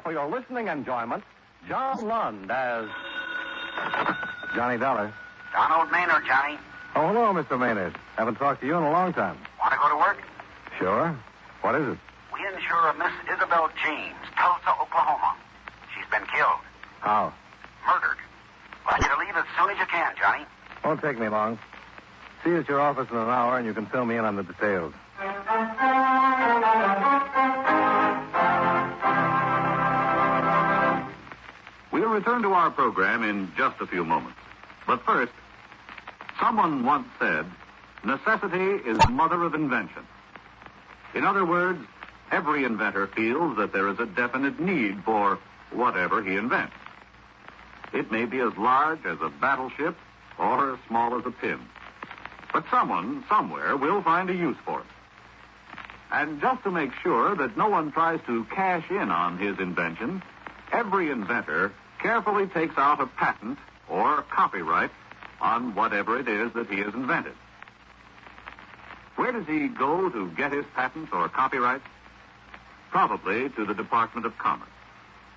for your listening enjoyment, John Lund as Johnny Dollar. Donald Maynard, Johnny. Oh, hello, Mr. Maynard. Haven't talked to you in a long time. Want to go to work? Sure. What is it? We insure a Miss Isabelle James, Tulsa, Oklahoma. She's been killed. How? Murdered. Want you to leave as soon as you can, Johnny. Won't take me long. See you at your office in an hour, and you can fill me in on the details. We'll return to our program in just a few moments. But first, someone once said, necessity is the mother of invention. In other words, every inventor feels that there is a definite need for whatever he invents. It may be as large as a battleship or as small as a pin. But someone, somewhere, will find a use for it. And just to make sure that no one tries to cash in on his invention, every inventor carefully takes out a patent or copyright on whatever it is that he has invented. Where does he go to get his patents or copyrights? Probably to the Department of Commerce,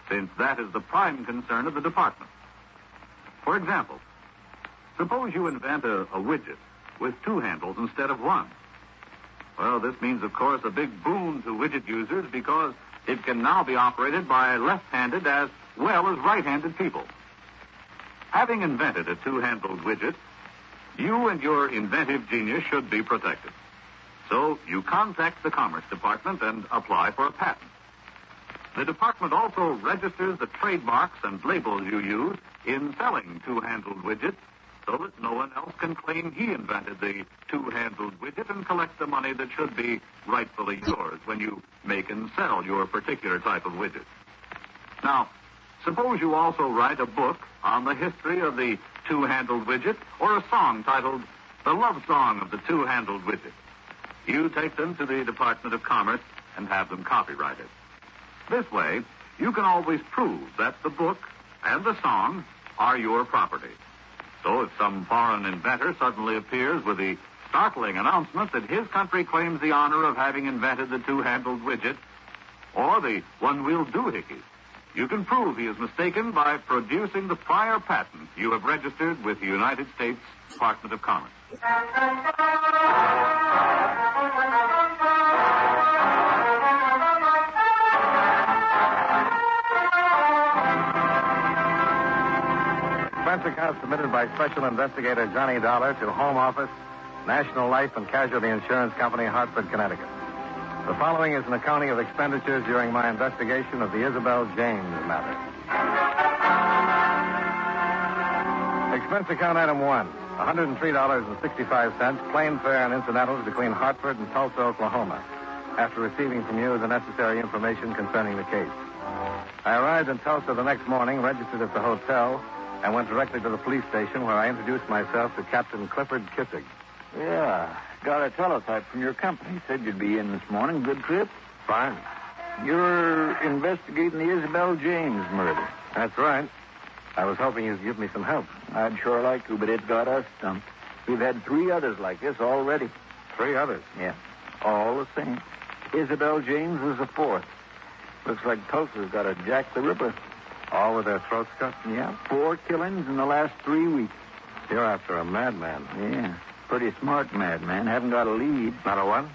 since that is the prime concern of the department. For example, suppose you invent a widget with two handles instead of one. Well, this means, of course, a big boon to widget users because it can now be operated by left-handed as well as right-handed people. Having invented a two-handled widget, you and your inventive genius should be protected. So you contact the Commerce Department and apply for a patent. The department also registers the trademarks and labels you use in selling two-handled widgets so that no one else can claim he invented the two-handled widget and collect the money that should be rightfully yours when you make and sell your particular type of widget. Now, suppose you also write a book on the history of the two-handled widget or a song titled The Love Song of the Two-Handled Widget. You take them to the Department of Commerce and have them copyrighted. This way, you can always prove that the book and the song are your property. So if some foreign inventor suddenly appears with the startling announcement that his country claims the honor of having invented the two-handled widget or the one-wheeled doohickey, you can prove he is mistaken by producing the prior patent you have registered with the United States Department of Commerce. Expense account submitted by Special Investigator Johnny Dollar to Home Office, National Life and Casualty Insurance Company, Hartford, Connecticut. The following is an accounting of expenditures during my investigation of the Isabelle James matter. Expense account item 1, $103.65, plane fare and incidentals between Hartford and Tulsa, Oklahoma, after receiving from you the necessary information concerning the case. I arrived in Tulsa the next morning, registered at the hotel, and went directly to the police station where I introduced myself to Captain Clifford Kissig. Yeah, got a teletype from your company. Said you'd be in this morning. Good trip? Fine. You're investigating the Isabelle James murder. That's right. I was hoping you'd give me some help. I'd sure like to, but it's got us stumped. We've had 3 others like this already. 3 others? Yeah, all the same. Isabelle James was the 4th. Looks like Tulsa's got a Jack the Ripper. All with their throats cut? Yeah, 4 killings in the last 3 weeks. You're after a madman. Yeah, pretty smart madman. Haven't got a lead. Not a what?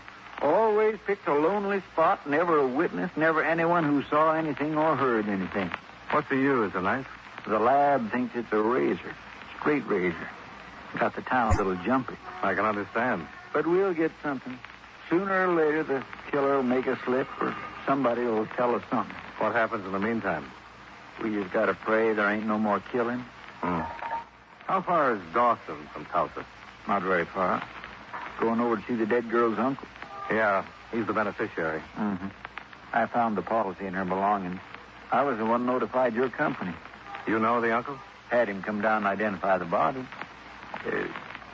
Always picked a lonely spot, never a witness, never anyone who saw anything or heard anything. What's he use, a knife? The lab thinks it's a razor. Straight razor. Got the town a little jumpy. I can understand. But we'll get something. Sooner or later, the killer will make a slip or somebody will tell us something. What happens in the meantime? We just got to pray there ain't no more killing. How far is Dawson from Tulsa? Not very far. Going over to see the dead girl's uncle. Yeah, he's the beneficiary. Mm-hmm. I found the policy in her belongings. I was the one notified your company. You know the uncle? Had him come down and identify the body.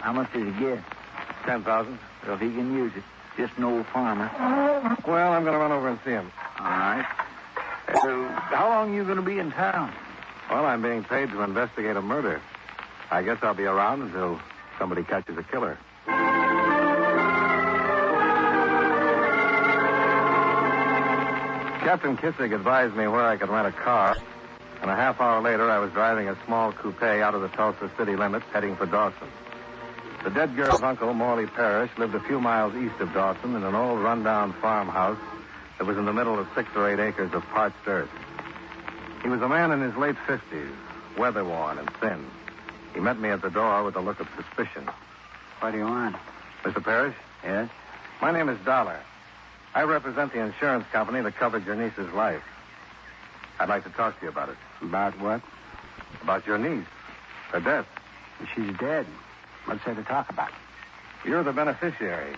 How much did he get? 10,000. Well, he can use it. Just an old farmer. Well, I'm going to run over and see him. All right. How long are you going to be in town? Well, I'm being paid to investigate a murder. I guess I'll be around until somebody catches a killer. Captain Kissig advised me where I could rent a car, and a half hour later I was driving a small coupe out of the Tulsa city limits heading for Dawson. The dead girl's uncle, Morley Parrish, lived a few miles east of Dawson in an old rundown farmhouse that was in the middle of 6 or 8 acres of parched earth. He was a man in his late 50s, weather-worn and thin. He met me at the door with a look of suspicion. What do you want? Mr. Parrish? Yes? My name is Dollar. I represent the insurance company that covered your niece's life. I'd like to talk to you about it. About what? About your niece. Her death. She's dead. What's there to talk about? You're the beneficiary.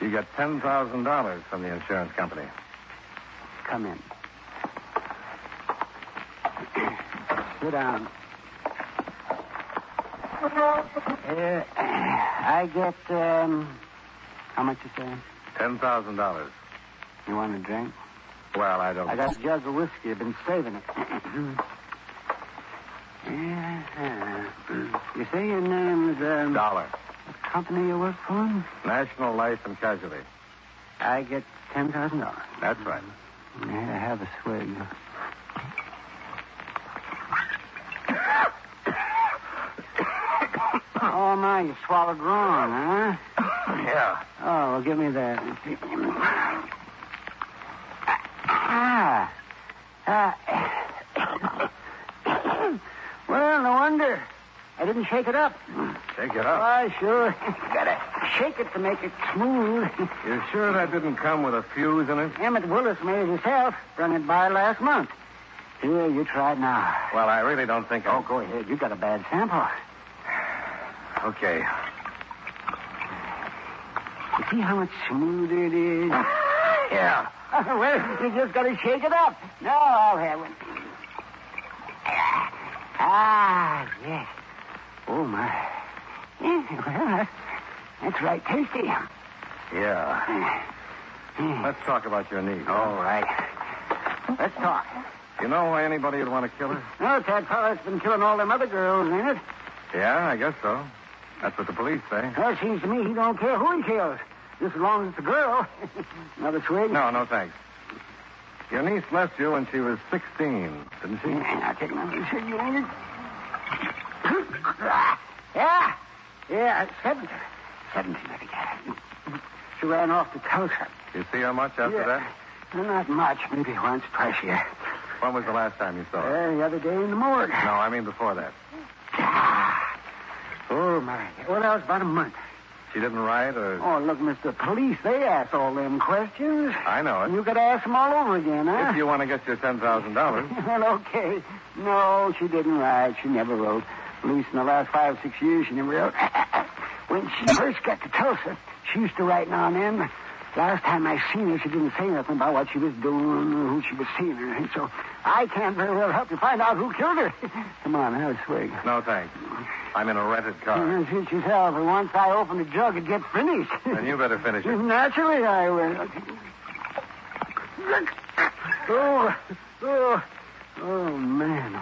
You get $10,000 from the insurance company. Come in. Sit down. I get, how much you say? $10,000. You want a drink? Well, I don't... I got a jug of whiskey. I've been saving it. You say your name is, Dollar. What company you work for? National Life and Casualty. I get $10,000. That's right. Yeah, have a swig. Oh, my, you swallowed wrong, huh? Yeah. Oh, well, give me that. Well, no wonder. I didn't shake it up. Shake it up. Why, sure. Gotta shake it to make it smooth. You sure that didn't come with a fuse in it? Emmett Willis made it himself. Brung it by last month. Here, you try it now. Well, I really don't think Oh, go ahead. You got a bad sample. Okay. You see how much smoother it is? Yeah. Well, you just got to shake it up. Now I'll have it. Ah, yes. Oh, my. Yeah, well, that's right tasty. Yeah. Let's talk about your niece. All right. Let's talk. You know why anybody would want to kill her? No, it's that fella that's been killing all them other girls, ain't it? Yeah, I guess so. That's what the police say. Well, it seems to me he don't care who he kills. Just as long as it's a girl. Another swig? No, thanks. Your niece left you when she was 16, didn't she? I'll take another swig, you ain't it? Yeah, 17, I think. She ran off to Tulsa. You see her much after that? Well, not much. Maybe once, twice a year. When was the last time you saw her? The other day in the morgue. No, I mean before that. Oh, my. Well, that was about a month. She didn't write or... Oh, look, Mr. Police, they ask all them questions. I know it. You could ask them all over again, huh? If you want to get your $10,000. Well, okay. No, she didn't write. She never wrote. At least in the last 5 or 6 years, she never wrote. When she first got to Tulsa, she used to write now and then. Last time I seen her, she didn't say nothing about what she was doing or who she was seeing her. And so I can't very well help you find out who killed her. Come on, have a swig. No, thanks. I'm in a rented car. Suit yourself. And once I open the jug, it gets finished. Then you better finish it. Naturally, I will. Oh, man.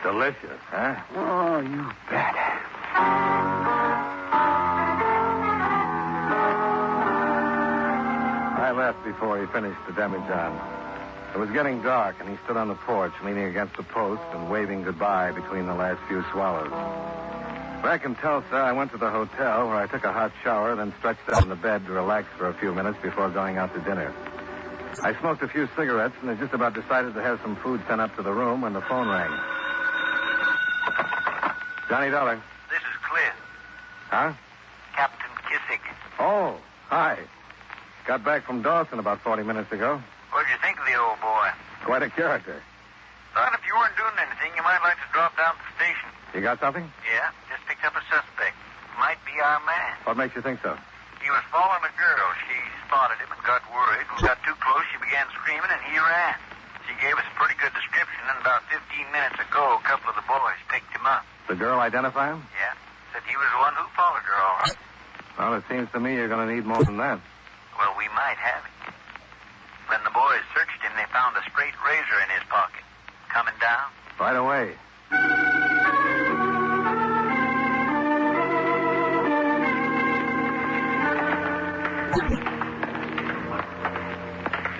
Delicious, huh? Oh, you bet. I left before he finished the demijohn. It was getting dark, and he stood on the porch, leaning against the post and waving goodbye between the last few swallows. Back in Tulsa, I went to the hotel where I took a hot shower, then stretched out in the bed to relax for a few minutes before going out to dinner. I smoked a few cigarettes and had just about decided to have some food sent up to the room when the phone rang. Johnny Dollar. This is Cliff. Huh? Captain Kissig. Oh, hi. Got back from Dawson about 40 minutes ago. What'd you think of the old boy? Quite a character. Thought if you weren't doing anything, you might like to drop down to the station. You got something? Yeah, just picked up a suspect. Might be our man. What makes you think so? He was following a girl. She spotted him and got worried. When got too close, she began screaming, and he ran. She gave us a pretty good description, and about 15 minutes ago, a couple of the boys picked him up. The girl identify him? Yeah, said he was the one who followed her, all right. Well, it seems to me you're going to need more than that. Well, we might have it. When the boys searched him, they found a straight razor in his pocket. Coming down? Right away.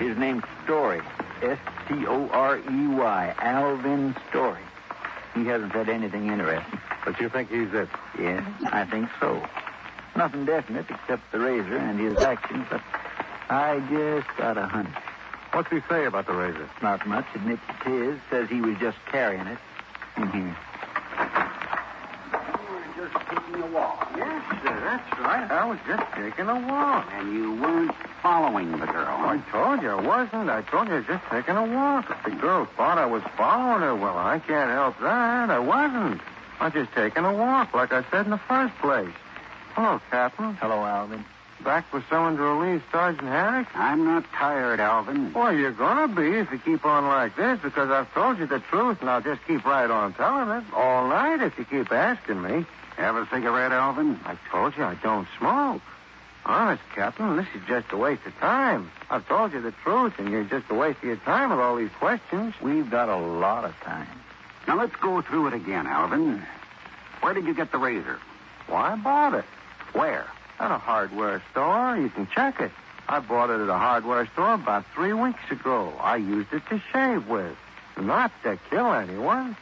His name's Story. Storey. Alvin Story. He hasn't said anything interesting. But you think he's it? Yes, I think so. Nothing definite except the razor and his actions, but I just got a hunch. What's he say about the razor? Not much. Admits it's his. Says he was just carrying it. In here. You were just taking a walk. Yes, sir, that's right. I was just taking a walk. And you weren't following the girl. I told you I wasn't. I told you I was just taking a walk. If the girl thought I was following her, well, I can't help that. I wasn't. I was just taking a walk, like I said in the first place. Hello, Captain. Hello, Alvin. Back with someone to relieve Sergeant Haddock? I'm not tired, Alvin. Well, you're going to be if you keep on like this, because I've told you the truth, and I'll just keep right on telling it all night if you keep asking me. Have a cigarette, Alvin? I told you I don't smoke. Honest, Captain, this is just a waste of time. I've told you the truth, and you're just a waste of your time with all these questions. We've got a lot of time. Now, let's go through it again, Alvin. Where did you get the razor? Why, I bought it. Where? At a hardware store. You can check it. I bought it at a hardware store about 3 weeks ago. I used it to shave with, not to kill anyone.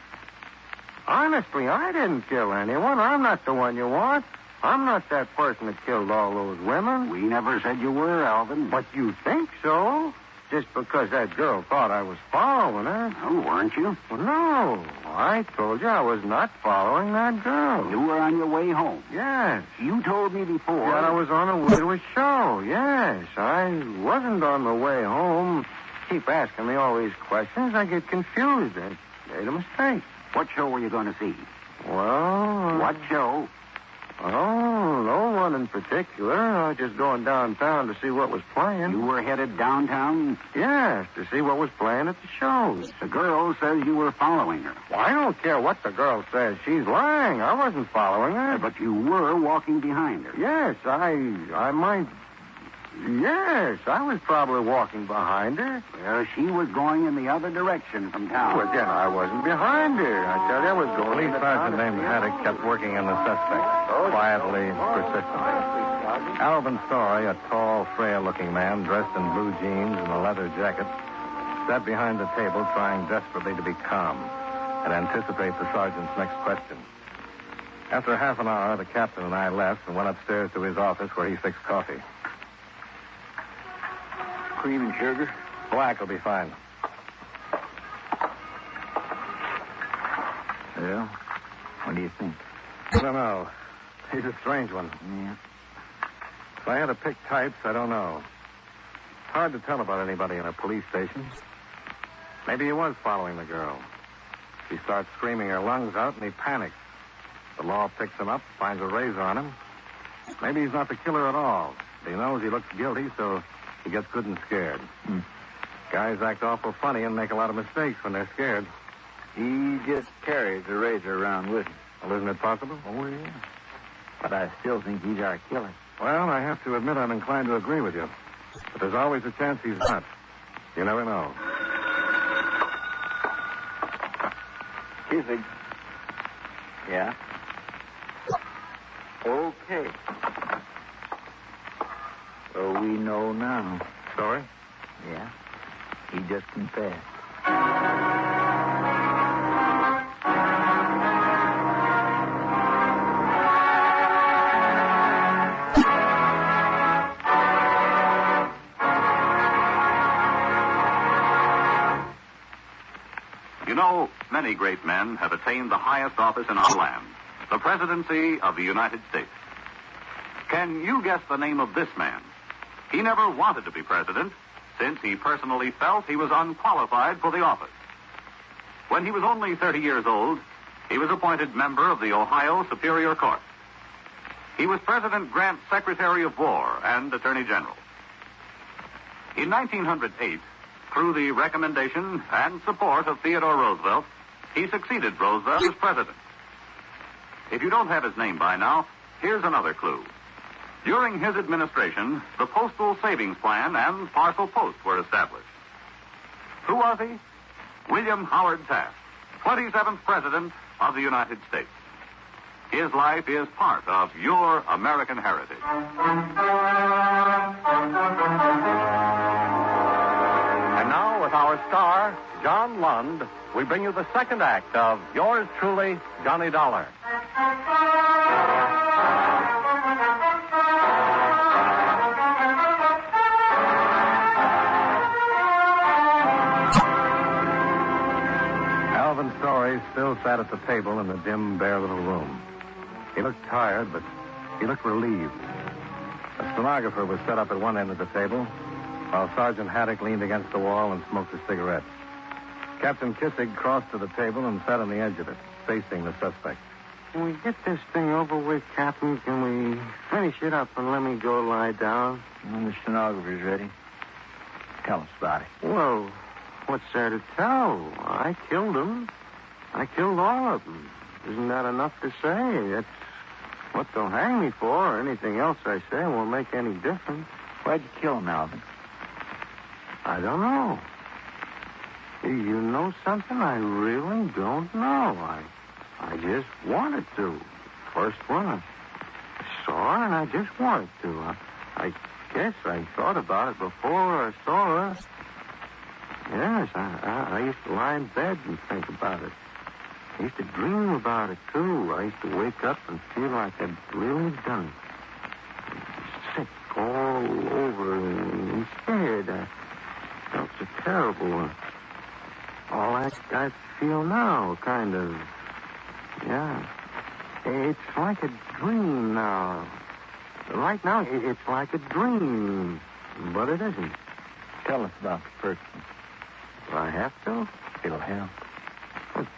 Honestly, I didn't kill anyone. I'm not the one you want. I'm not that person that killed all those women. We never said you were, Alvin. But you think so? Just because that girl thought I was following her. Oh, weren't you? Well, no. I told you I was not following that girl. You were on your way home. Yes. You told me before. That I was on the way to a show. Yes. I wasn't on the way home. Keep asking me all these questions. I get confused. I made a mistake. What show were you going to see? Well... What show? Oh, no one in particular. I was just going downtown to see what was playing. You were headed downtown? Yes, to see what was playing at the shows. The girl says you were following her. Well, I don't care what the girl says. She's lying. I wasn't following her. But you were walking behind her. Yes, I might... Yes, I was probably walking behind her. Well, she was going in the other direction from town. Well, again, I wasn't behind her. I tell you, I was going... Police sergeant named Haddock kept working on the suspect, quietly, persistently. Alvin Story, a tall, frail-looking man dressed in blue jeans and a leather jacket, sat behind the table trying desperately to be calm and anticipate the sergeant's next question. After half an hour, the captain and I left and went upstairs to his office where he fixed coffee. Cream and sugar? Black will be fine. Well, what do you think? I don't know. He's a strange one. Yeah. If I had to pick types, I don't know. It's hard to tell about anybody in a police station. Maybe he was following the girl. She starts screaming her lungs out, and he panics. The law picks him up, finds a razor on him. Maybe he's not the killer at all. He knows he looks guilty, so he gets good and scared. Guys act awful funny and make a lot of mistakes when they're scared. He just carries a razor around with him. Well, isn't it possible? Oh, yeah. But I still think he's our killer. Well, I have to admit I'm inclined to agree with you. But there's always a chance he's not. You never know. Kissing. Yeah? Okay. So we know now. Sorry? Yeah. He just confessed. You know, many great men have attained the highest office in our land, the presidency of the United States. Can you guess the name of this man? He never wanted to be president, since he personally felt he was unqualified for the office. When he was only 30 years old, he was appointed member of the Ohio Superior Court. He was President Grant's Secretary of War and Attorney General. In 1908, through the recommendation and support of Theodore Roosevelt, he succeeded Roosevelt as president. If you don't have his name by now, here's another clue. During his administration, the Postal Savings Plan and Parcel Post were established. Who was he? William Howard Taft, 27th President of the United States. His life is part of your American heritage. our star, John Lund, we bring you the second act of Yours Truly, Johnny Dollar. Alvin Story still sat at the table in the dim, bare little room. He looked tired, but he looked relieved. A stenographer was set up at one end of the table, while Sergeant Haddock leaned against the wall and smoked a cigarette. Captain Kissig crossed to the table and sat on the edge of it, facing the suspect. Can we get this thing over with, Captain? Can we finish it up and let me go lie down? When the stenographer's ready. Tell us about it. Well, what's there to tell? I killed them. I killed all of them. Isn't that enough to say? That's what they'll hang me for. Anything else I say won't make any difference. Why'd you kill him, Alvin? I don't know. You know something? I really don't know. I just wanted to. First one I saw her, and I just wanted to. I guess I thought about it before I saw her. Yes, I used to lie in bed and think about it. I used to dream about it, too. I used to wake up and feel like I'd really done it. Sick all over and scared. I felt so terrible. All I feel now, kind of. Yeah. It's like a dream now. Right now, it's like a dream. But it isn't. Tell us about the person. Do I have to? It'll help. It's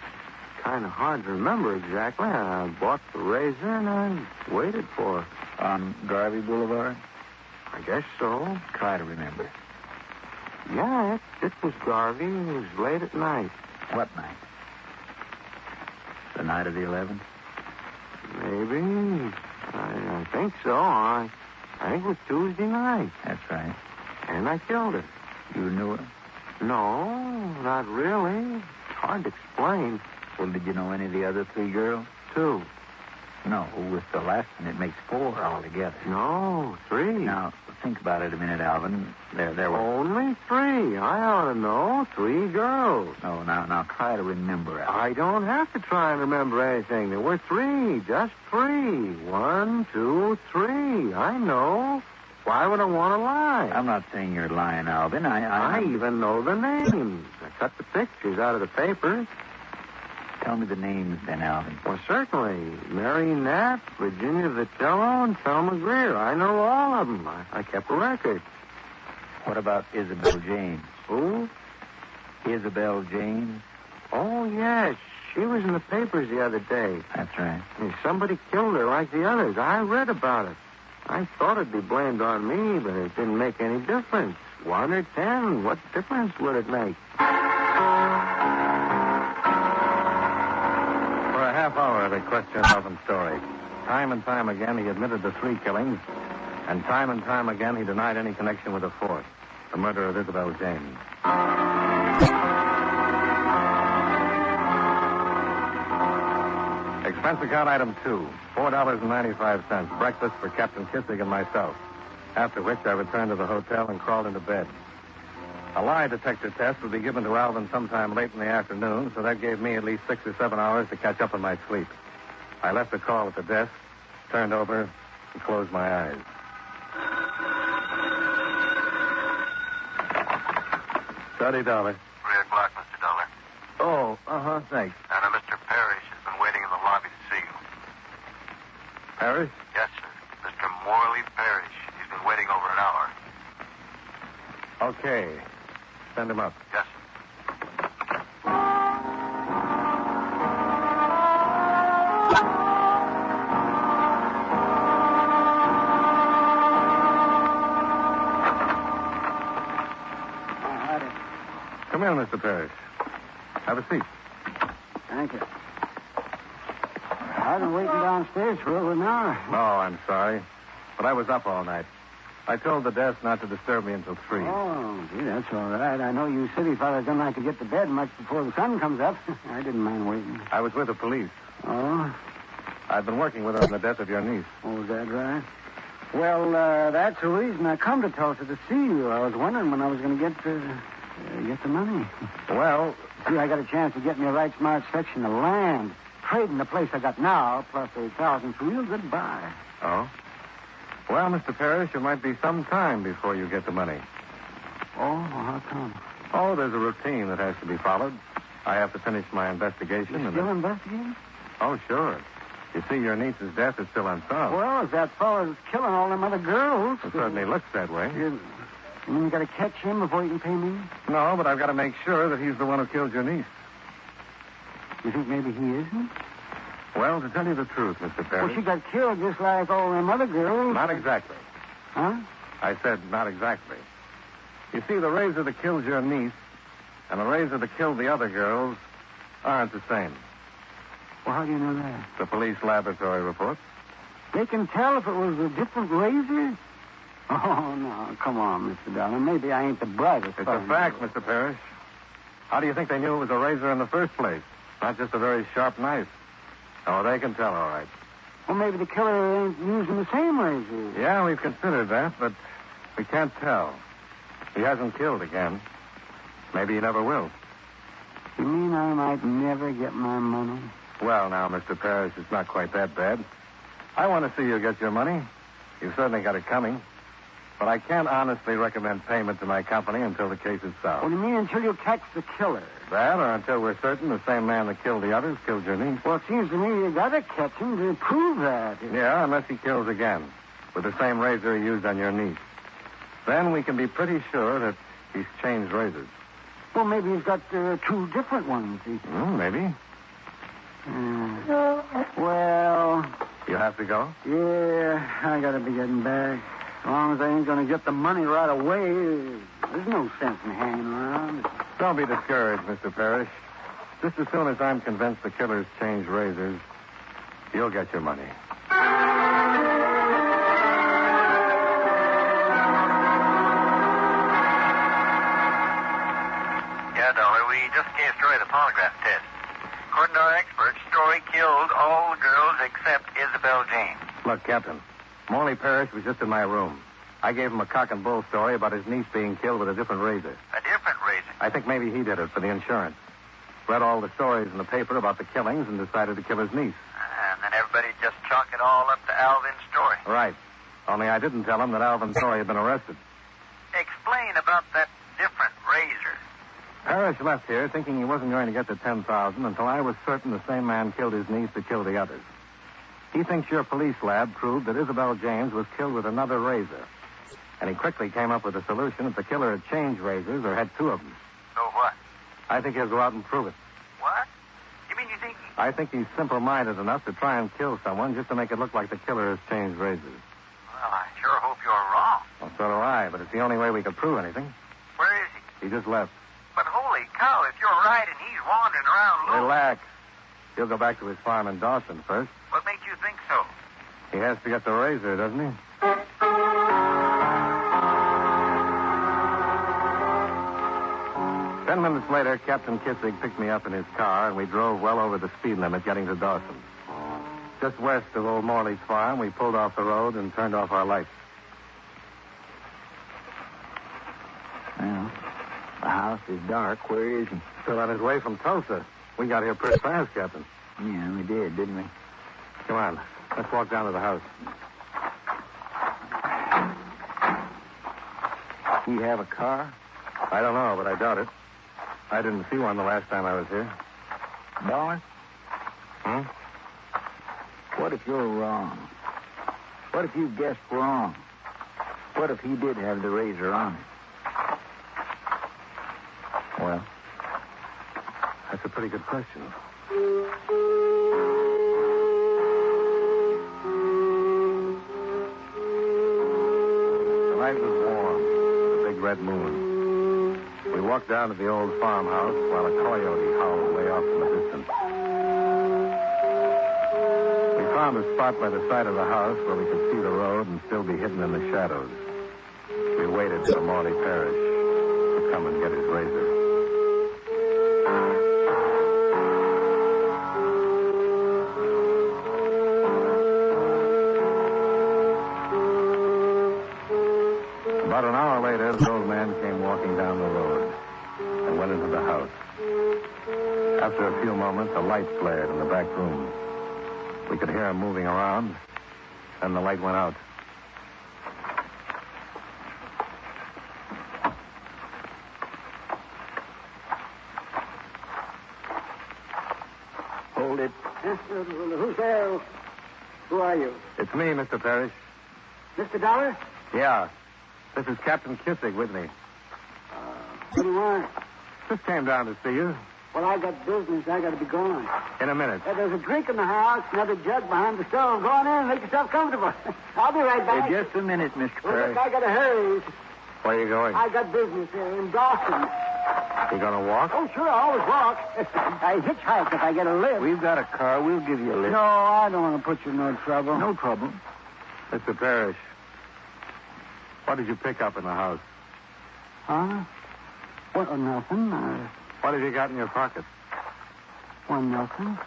kind of hard to remember exactly. I bought the razor and I waited for her. On Garvey Boulevard? I guess so. Try to remember. Yeah, it was Garvey. It was late at night. What night? The night of the 11th? Maybe. I think so. I think it was Tuesday night. That's right. And I killed her. You knew her? No, not really. It's hard to explain. Well, did you know any of the other three girls? 2. No, with the last one, it makes 4 altogether. No, 3. Now, think about it a minute, Alvin. There were... Only 3. I ought to know. 3 girls. No, now try to remember, Alvin. I don't have to try and remember anything. There were 3. Just 3. 1, 2, 3. I know. Why would I want to lie? I'm not saying you're lying, Alvin. I even know the names. I cut the pictures out of the papers. Tell me the names then, Alvin. Well, certainly. Mary Knapp, Virginia Vitello, and Thelma Greer. I know all of them. I kept a record. What about Isabelle James? Who? Isabelle James? Oh, yes. She was in the papers the other day. That's right. And somebody killed her like the others. I read about it. I thought it'd be blamed on me, but it didn't make any difference. 1 or 10, what difference would it make? For a half hour, they questioned Alvin's story. Time and time again, he admitted the 3 killings, and time again, he denied any connection with the 4th, the murder of Isabelle James. Expense account item 2, $4.95, breakfast for Captain Kissig and myself, after which I returned to the hotel and crawled into bed. A lie detector test would be given to Alvin sometime late in the afternoon, so that gave me at least 6 or 7 hours to catch up on my sleep. I left a call at the desk, turned over, and closed my eyes. $30. 3 o'clock, Mr. Dollar. Oh, thanks. And Mr. Parrish has been waiting in the lobby to see you. Parrish? Yes, sir. Mr. Morley Parrish. He's been waiting over an hour. Okay. Send him up. Yes, sir. Come in, Mr. Parrish. Have a seat. Thank you. I've been waiting downstairs for over an hour. No, I'm sorry. But I was up all night. I told the desk not to disturb me until 3. Oh, gee, that's all right. I know you city fellas don't like to get to bed much before the sun comes up. I didn't mind waiting. I was with the police. Oh? I've been working with her on the death of your niece. Oh, is that right? Well, that's the reason I come to Tulsa to see you. I was wondering when I was going to get Get the money. Well, See, I got a chance to get me a right smart section of land. Trading the place I got now, plus 8,000 for real good buy. oh. Well, Mr. Parrish, it might be some time before you get the money. Oh, well, how come? Oh, there's a routine that has to be followed. I have to finish my investigation. You still investigating? Oh, sure. You see, your niece's death is still unsolved. Well, if that fellow's killing all them other girls... It certainly looks that way. You mean you got to catch him before you can pay me? No, but I've got to make sure that he's the one who killed your niece. You think maybe he isn't? Well, to tell you the truth, Mr. Parrish... Well, she got killed just like all them other girls. Not exactly. Huh? I said not exactly. You see, the razor that killed your niece and the razor that killed the other girls aren't the same. Well, how do you know that? The police laboratory reports. They can tell if it was a different razor? Oh, no. Come on, Mr. Darling. Maybe I ain't the brightest. It's a fact, Mr. Parrish. How do you think they knew it was a razor in the first place? Not just a very sharp knife. Oh, they can tell, all right. Well, maybe the killer ain't using the same razor. Yeah, we've considered that, but we can't tell. He hasn't killed again. Maybe he never will. You mean I might never get my money? Well, now, Mr. Parrish, it's not quite that bad. I want to see you get your money. You've certainly got it coming. But I can't honestly recommend payment to my company until the case is solved. What do you mean until you catch the killer? That, or until we're certain the same man that killed the others killed your niece. Well, it seems to me you got to catch him to prove that. Yeah, unless he kills again with the same razor he used on your niece. Then we can be pretty sure that he's changed razors. Well, maybe he's got two different ones. Maybe. Well... You have to go? Yeah, I got to be getting back. As long as I ain't going to get the money right away, there's no sense in hanging around. Don't be discouraged, Mr. Parrish. Just as soon as I'm convinced the killer's changed razors, you'll get your money. Yeah, Dollar, we just gave Story the polygraph test. According to our experts, Story killed all the girls except Isabelle James. Look, Captain, Morley Parrish was just in my room. I gave him a cock and bull story about his niece being killed with a different razor. A different razor? I think maybe he did it for the insurance. Read all the stories in the paper about the killings and decided to kill his niece. And then everybody just chalked it all up to Alvin's story. Right. Only I didn't tell him that Alvin Story had been arrested. Explain about that different razor. Parrish left here thinking he wasn't going to get the $10,000 until I was certain the same man killed his niece that killed the others. He thinks your police lab proved that Isabelle James was killed with another razor. And he quickly came up with a solution if the killer had changed razors or had two of them. So what? I think he'll go out and prove it. What? You mean you think... I think he's simple-minded enough to try and kill someone just to make it look like the killer has changed razors. Well, I sure hope you're wrong. Well, so do I, but it's the only way we could prove anything. Where is he? He just left. But holy cow, if you're right and he's wandering around loose... Relax. He'll go back to his farm in Dawson first. What makes you think so? He has to get the razor, doesn't he? 10 minutes later, Captain Kissig picked me up in his car, and we drove well over the speed limit getting to Dawson. Just west of Old Morley's farm, we pulled off the road and turned off our lights. Well, the house is dark. Where is he? Still on his way from Tulsa. We got here pretty fast, Captain. Yeah, we did, didn't we? Come on. Let's walk down to the house. He have a car? I don't know, but I doubt it. I didn't see one the last time I was here. Darling? Hmm? What if you're wrong? What if you guessed wrong? What if he did have the razor on him? Well, that's a pretty good question. The night was warm, with a big red moon. We walked down to the old farmhouse while a coyote howled way off in the distance. We found a spot by the side of the house where we could see the road and still be hidden in the shadows. We waited for Morley Parrish to come and get his razor. About an hour later, the old man came walking down the road. the house. After a few moments, a light flared in the back room. We could hear him moving around, and the light went out. Hold it. Who's there? Who are you? It's me, Mr. Parrish. Mr. Dollar? Yeah. This is Captain Kissig with me. What do you want? Just came down to see you. Well, I got business. I got to be going. In a minute. There's a drink in the house, another jug behind the stove. Go on in and make yourself comfortable. I'll be right back. Just a minute, Mr. Well, Parrish. look, I got to hurry. Where are you going? I got business in Dawson. You going to walk? Oh, sure, I always walk. I hitchhike if I get a lift. We've got a car. We'll give you a lift. No, I don't want to put you in no trouble. No trouble. Mr. Parrish, what did you pick up in the house? Huh? Well, nothing. What have you got in your pocket? Well, nothing.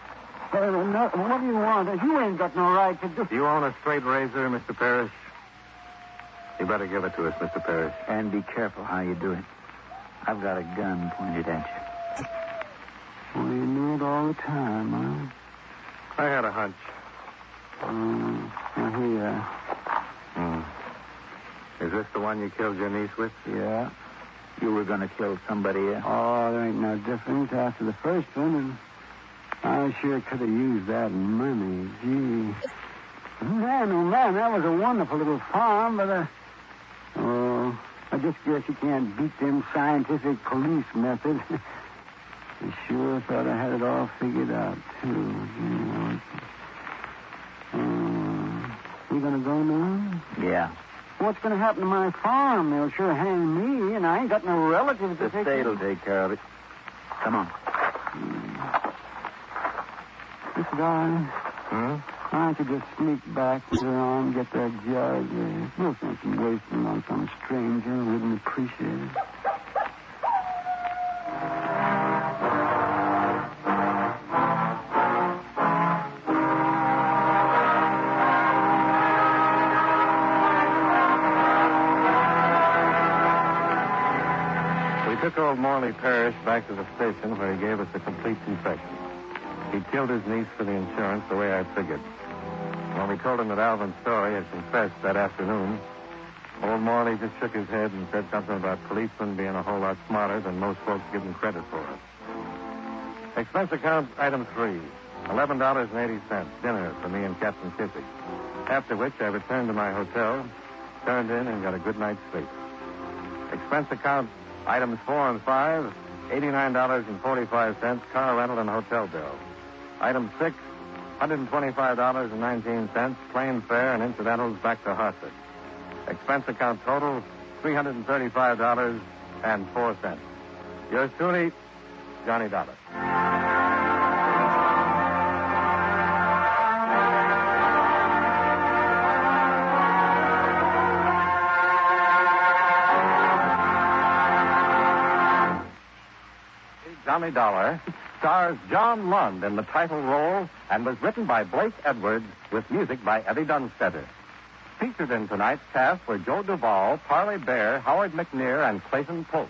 What do you want? You ain't got no right to do... Do you own a straight razor, Mr. Parrish? You better give it to us, Mr. Parrish. And be careful how you do it. I've got a gun pointed at you. Well, you knew it all the time, huh? I had a hunch. Now, here you are. Is this the one you killed your niece with? Yeah. You were going to kill somebody else. Oh, there ain't no difference after the first one, and I sure could have used that money. Gee. Man, oh, man, that was a wonderful little farm, but, I just guess you can't beat them scientific police methods. I sure thought I had it all figured out, too. You gonna go now? Yeah. What's gonna happen to my farm? They'll sure hang me, and I ain't got no relatives to The take state'll take care of it. Come on. Mr. Darling, why don't you just sneak back with your arm, get that jug? There's no sense in wasting on some stranger who wouldn't appreciate it. We took old Morley Parrish back to the station where he gave us a complete confession. He killed his niece for the insurance the way I figured. When we told him that Alvin's story had confessed that afternoon, old Morley just shook his head and said something about policemen being a whole lot smarter than most folks give them credit for. Expense account item 3, $11.80, dinner for me and Captain Kissig. After which I returned to my hotel, turned in, and got a good night's sleep. Expense account items 4 and 5, $89.45, car rental and hotel bill. Item 6, $125.19, plane fare and incidentals back to Hartford. Expense account total, $335.04. Yours truly, Johnny Dollar. Johnny Dollar stars John Lund in the title role and was written by Blake Edwards with music by Eddie Dunstetter. Featured in tonight's cast were Joe Duvall, Parley Bear, Howard McNear, and Clayton Polk.